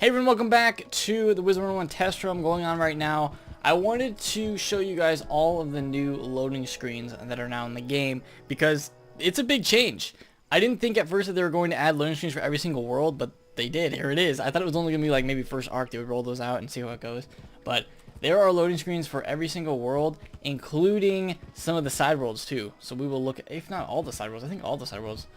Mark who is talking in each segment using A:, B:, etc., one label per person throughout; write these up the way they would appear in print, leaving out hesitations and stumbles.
A: Hey everyone, welcome back to the Wizard101 test room going on right now. I wanted to show you guys all of the new loading screens that are now in the game because it's a big change. I didn't think at first that they were going to add loading screens for every single world, but they did. Here it is. I thought it was only going to be like maybe first arc they would roll those out and see how it goes. But there are loading screens for every single world, including some of the side worlds too. So we will look at, if not all the side worlds, I think all the side worlds.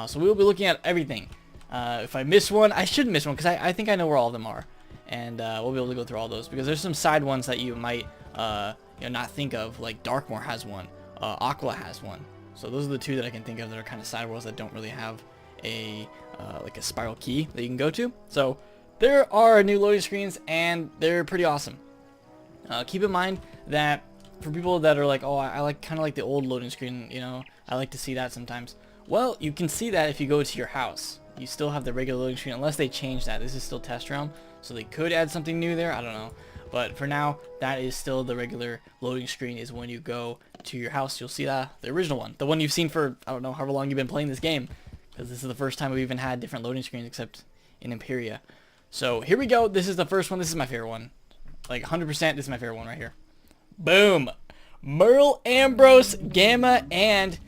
A: So we will be looking at everything. If I miss one, I shouldn't miss one because I think I know where all of them are, and we'll be able to go through all those because there's some side ones that you might not think of, like Darkmoor has one, Aquila has one. So those are the two that I can think of that are kind of side worlds that don't really have a like a spiral key that you can go to. So there are new loading screens and they're pretty awesome. Keep in mind that for people that are like, oh, I like kind of like the old loading screen, you know, I like to see that sometimes. Well, you can see that if you go to your house. You still have the regular loading screen unless they change that. This is still test realm, so they could add something new there. I don't know. But for now, that is still the regular loading screen is when you go to your house. You'll see the original one. The one you've seen for, I don't know, however long you've been playing this game. Because this is the first time we've even had different loading screens except in Imperia. So here we go. This is the first one. This is my favorite one. Like 100%, this is my favorite one right here. Boom! Merle, Ambrose, Gamma, and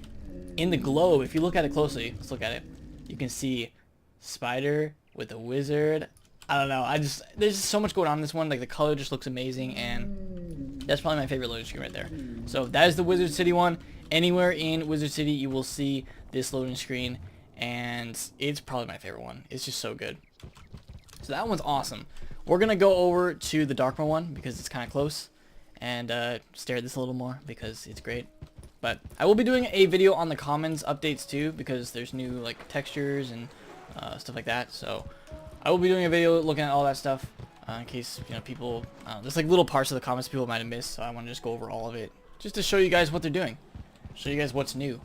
A: in the globe, if you look at it closely, let's look at it. You can see Spider with a wizard. I don't know. There's just so much going on in this one. Like the color just looks amazing, and that's probably my favorite loading screen right there. So that is the Wizard City one. Anywhere in Wizard City, you will see this loading screen, and it's probably my favorite one. It's just so good. So that one's awesome. We're gonna go over to the Darkmoor one because it's kind of close, and stare at this a little more because it's great. But I will be doing a video on the commons updates too because there's new like textures and stuff like that. So I will be doing a video looking at all that stuff in case people there's like little parts of the comments people might have missed. So I want to just go over all of it just to show you guys what they're doing, show you guys what's new.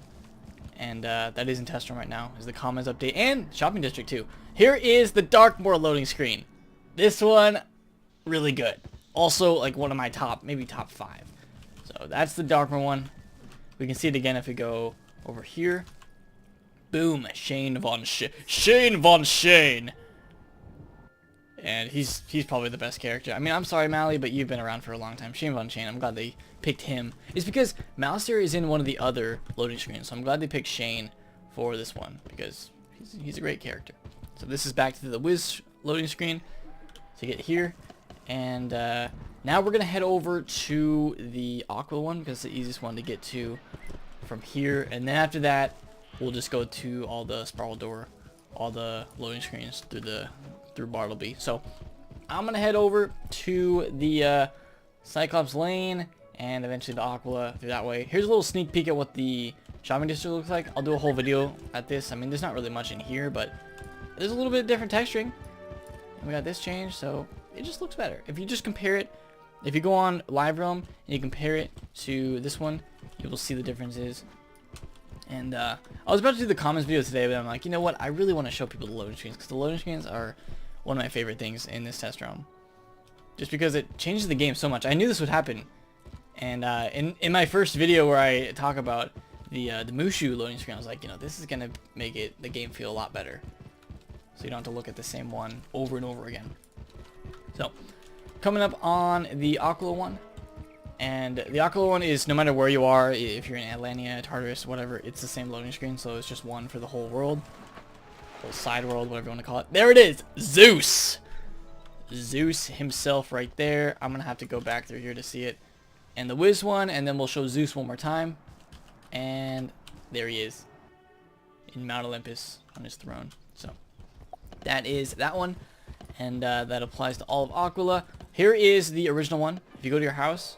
A: And that is in test room right now is the commons update and shopping district too. Here is the Darkmoor loading screen. This one really good. Also like one of my maybe top 5. So that's the Darkmoor one. We can see it again if we go over here. Boom, Shane von Shane. And he's probably the best character. I mean, I'm sorry, Mally, but you've been around for a long time. Shane von Shane, I'm glad they picked him. It's because Malister is in one of the other loading screens, so I'm glad they picked Shane for this one because he's a great character. So this is back to the Wiz loading screen to get here. And now we're going to head over to the Aquila one because it's the easiest one to get to from here. And then after that, we'll just go to all the spiral door, all the loading screens through Bartleby. So I'm gonna head over to the Cyclops Lane and eventually the Aquila through that way. Here's a little sneak peek at what the shopping district looks like. I'll do a whole video at this. I mean, there's not really much in here, but there's a little bit of different texturing. And we got this change, so it just looks better. If you just compare it, if you go on Live Realm and you compare it to this one, you will see the differences. And I was about to do the comments video today, but I'm like, you know what? I really want to show people the loading screens because the loading screens are one of my favorite things in this test realm. Just because it changes the game so much. I knew this would happen. And in my first video where I talk about the Mushu loading screen, I was like, this is gonna make the game feel a lot better. So you don't have to look at the same one over and over again. So coming up on the Aquila one. And the Aquila one is no matter where you are, if you're in Atlantia, Tartarus, whatever, it's the same loading screen, so it's just one for the whole world. Whole side world, whatever you want to call it. There it is! Zeus! Zeus himself right there. I'm going to have to go back through here to see it. And the Wiz one, and then we'll show Zeus one more time. And there he is. In Mount Olympus on his throne. So, that is that one. And that applies to all of Aquila. Here is the original one. If you go to your house,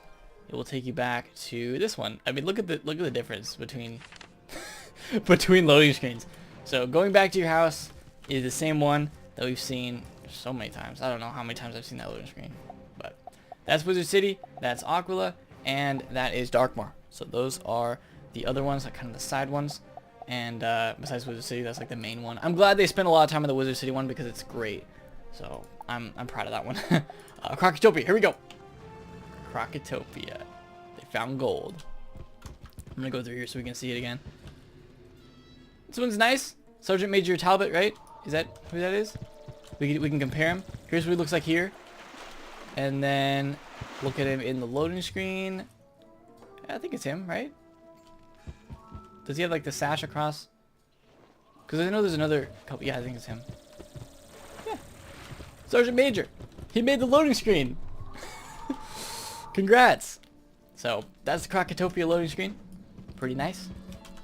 A: it will take you back to this one. I mean, look at the difference between between loading screens. So going back to your house is the same one that we've seen so many times. I don't know how many times I've seen that loading screen, but that's Wizard City, that's Aquila, and that is Darkmoor. So those are the other ones, like kind of the side ones. And besides Wizard City, that's like the main one. I'm glad they spent a lot of time on the Wizard City one because it's great. So I'm proud of that one. Crocotopia, here we go. Crocotopia. They found gold. I'm gonna go through here so we can see it again. This one's nice. Sergeant Major Talbot, right? Is that who that is? We can compare him. Here's what he looks like here. And then look at him in the loading screen. I think it's him, right? Does he have like the sash across? Because I know there's another couple. Yeah, I think it's him. Yeah. Sergeant Major. He made the loading screen. Congrats. So that's the Krakatopia loading screen. Pretty nice.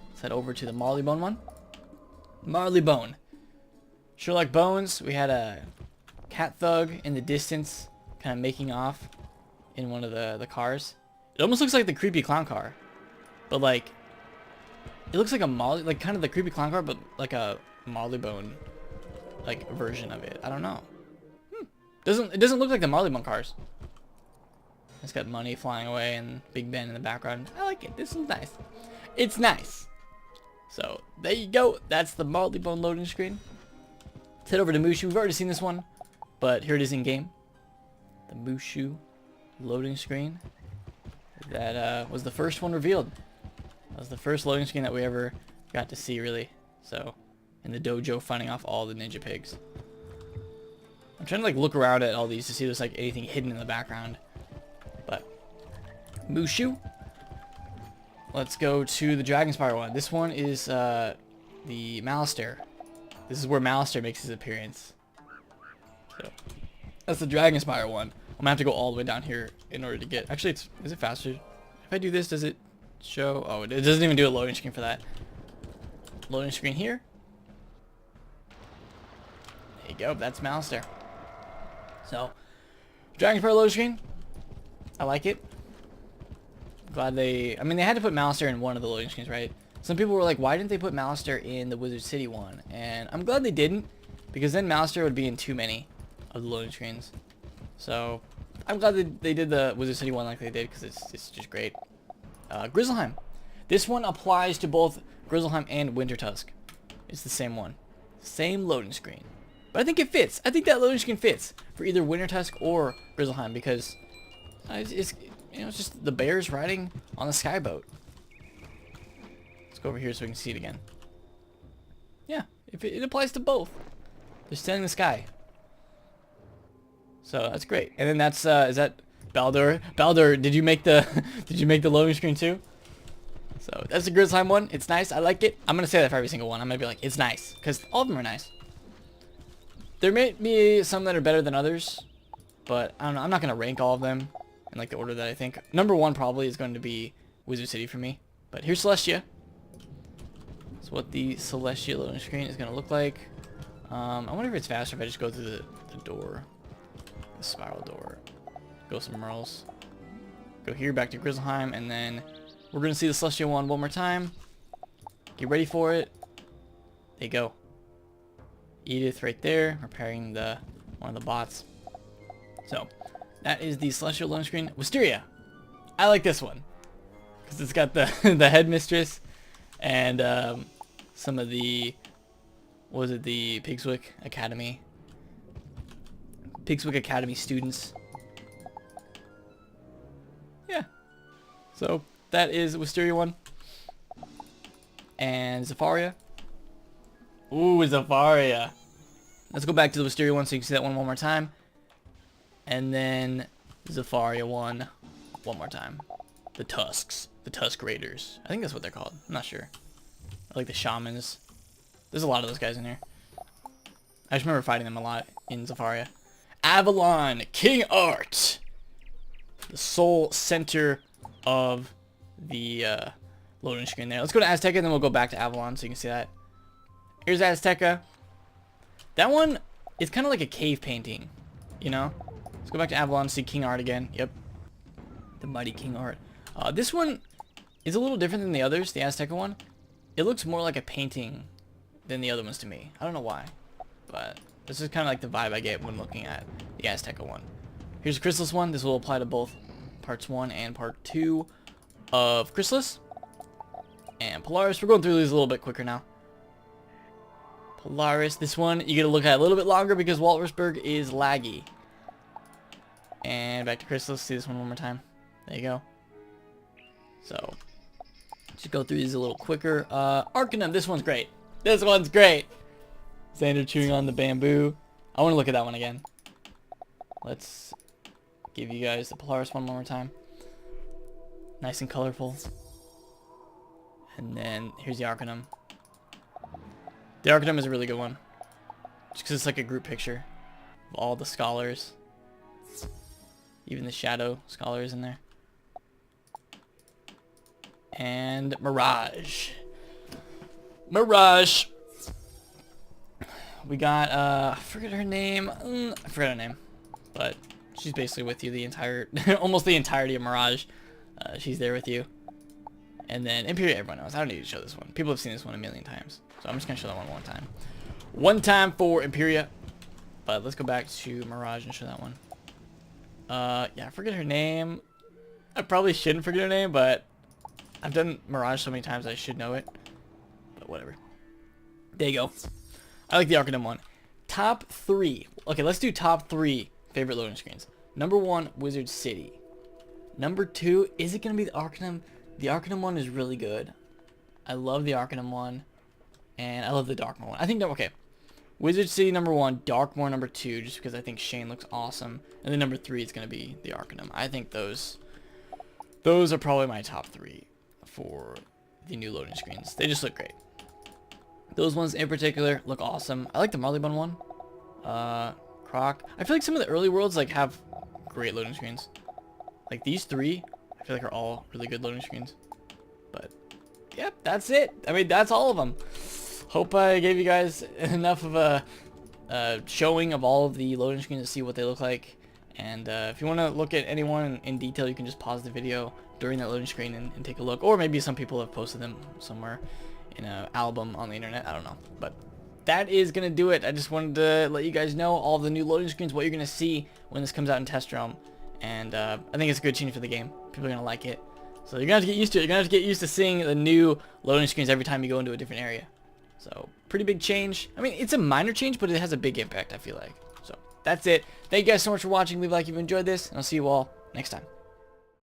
A: Let's head over to the Marleybone one. Marleybone. Sherlock Bones. We had a cat thug in the distance, kind of making off in one of the cars. It almost looks like the creepy clown car, but like it looks like a like kind of the creepy clown car, but like a Marleybone like version of it. I don't know. It doesn't look like the Marleybone cars. It's got money flying away and Big Ben in the background. I like it. This is nice. It's nice. So there you go. That's the Marleybone loading screen. Let's head over to Mushu. We've already seen this one, but here it is in game. The Mushu loading screen. That was the first one revealed. That was the first loading screen that we ever got to see, really. So, in the dojo, fighting off all the ninja pigs. I'm trying to like look around at all these to see if there's like anything hidden in the background. But Mushu. Let's go to the Dragonspire one. This one is the Malistaire. This is where Malistaire makes his appearance. So that's the Dragonspire one. I'm gonna have to go all the way down here in order to get. Actually, is it faster? If I do this, does it show? Oh, it doesn't even do a loading screen for that. Loading screen here. There you go. That's Malistaire. So, Dragonspire loading screen. I like it. Glad they. I mean, they had to put Malistaire in one of the loading screens, right? Some people were like, why didn't they put Malistaire in the Wizard City one? And I'm glad they didn't, because then Malistaire would be in too many of the loading screens. So I'm glad that they did the Wizard City one like they did, because it's just great. Grizzleheim. This one applies to both Grizzleheim and Wintertusk. It's the same one. Same loading screen. But I think it fits. I think that loading screen fits for either Wintertusk or Grizzleheim, because it's just the bears riding on the skyboat. Let's go over here so we can see it again. Yeah, it applies to both. They're standing in the sky. So that's great. And then that's is that Baldur? Baldur, did you make the loading screen too? So that's the Grizzleheim one. It's nice. I like it. I'm gonna say that for every single one. I'm gonna be like, it's nice, because all of them are nice. There may be some that are better than others, but I don't know. I'm not gonna rank all of them in like the order that I think. Number one probably is going to be Wizard City for me. But here's Celestia. That's what the Celestia loading screen is gonna look like. I wonder if it's faster if I just go through the door. The spiral door. Go somewhere else. Go here, back to Grizzleheim, and then we're gonna see the Celestia one more time. Get ready for it. There you go. Edith right there, repairing one of the bots. So that is the Celestial loading screen. Wisteria. I like this one because it's got the the headmistress and some of the, what was it, the Pigswick Academy students. Yeah. So that is Wisteria one. And Zafaria. Ooh, Zafaria. Let's go back to the Wisteria one so you can see that one more time. And then Zafaria one more time. The Tusks. The Tusk Raiders. I think that's what they're called. I'm not sure. I like the Shamans. There's a lot of those guys in here. I just remember fighting them a lot in Zafaria. Avalon King Art. The sole center of the loading screen there. Let's go to Azteca and then we'll go back to Avalon so you can see that. Here's Azteca. That one is kind of like a cave painting, you know? Let's go back to Avalon, see King Art again. Yep. The mighty King Art. This one is a little different than the others, the Azteca one. It looks more like a painting than the other ones to me. I don't know why, but this is kind of like the vibe I get when looking at the Azteca one. Here's the Chrysalis one. This will apply to both parts 1 and part 2 of Chrysalis. And Polaris. We're going through these a little bit quicker now. Polaris, this one you gotta look at a little bit longer because Waltersburg is laggy. And back to Chrysalis, see this one more time. There you go. So, just go through these a little quicker. Arcanum, this one's great. This one's great. Xander chewing on the bamboo. I want to look at that one again. Let's give you guys the Polaris one more time. Nice and colorful. And then here's the Arcanum. The Arcanum is a really good one. Just because it's like a group picture of all the scholars. Even the shadow scholars in there. And Mirage. Mirage. We got, I forget her name. I forget her name. But she's basically with you the entire, almost the entirety of Mirage. She's there with you. And then Imperial, everyone knows. I don't need to show this one. People have seen this one a million times. So I'm just going to show that one time. One time for Imperia. But let's go back to Mirage and show that one. Yeah, I forget her name. I probably shouldn't forget her name, but I've done Mirage so many times I should know it. But whatever. There you go. I like the Arcanum one. Top 3. Okay, let's do top 3 favorite loading screens. Number 1, Wizard City. Number 2, is it going to be the Arcanum? The Arcanum one is really good. I love the Arcanum one. And I love the Darkmoor one. I think that, okay. Wizard City number 1, Darkmoor number 2, just because I think Shane looks awesome. And then number 3 is going to be the Arcanum. I think those are probably my top 3 for the new loading screens. They just look great. Those ones in particular look awesome. I like the Marleybone one. Croc. I feel like some of the early worlds like have great loading screens. Like these 3, I feel like are all really good loading screens. But, yep, that's it. I mean, that's all of them. Hope I gave you guys enough of a showing of all of the loading screens to see what they look like. And if you want to look at anyone in detail, you can just pause the video during that loading screen and take a look. Or maybe some people have posted them somewhere in an album on the internet. I don't know. But that is going to do it. I just wanted to let you guys know all the new loading screens, what you're going to see when this comes out in Test Realm. And I think it's a good change for the game. People are going to like it. So you're going to have to get used to it. You're going to have to get used to seeing the new loading screens every time you go into a different area. So, pretty big change. I mean, it's a minor change, but it has a big impact, I feel like. So, that's it. Thank you guys so much for watching. Leave a like if you enjoyed this, and I'll see you all next time.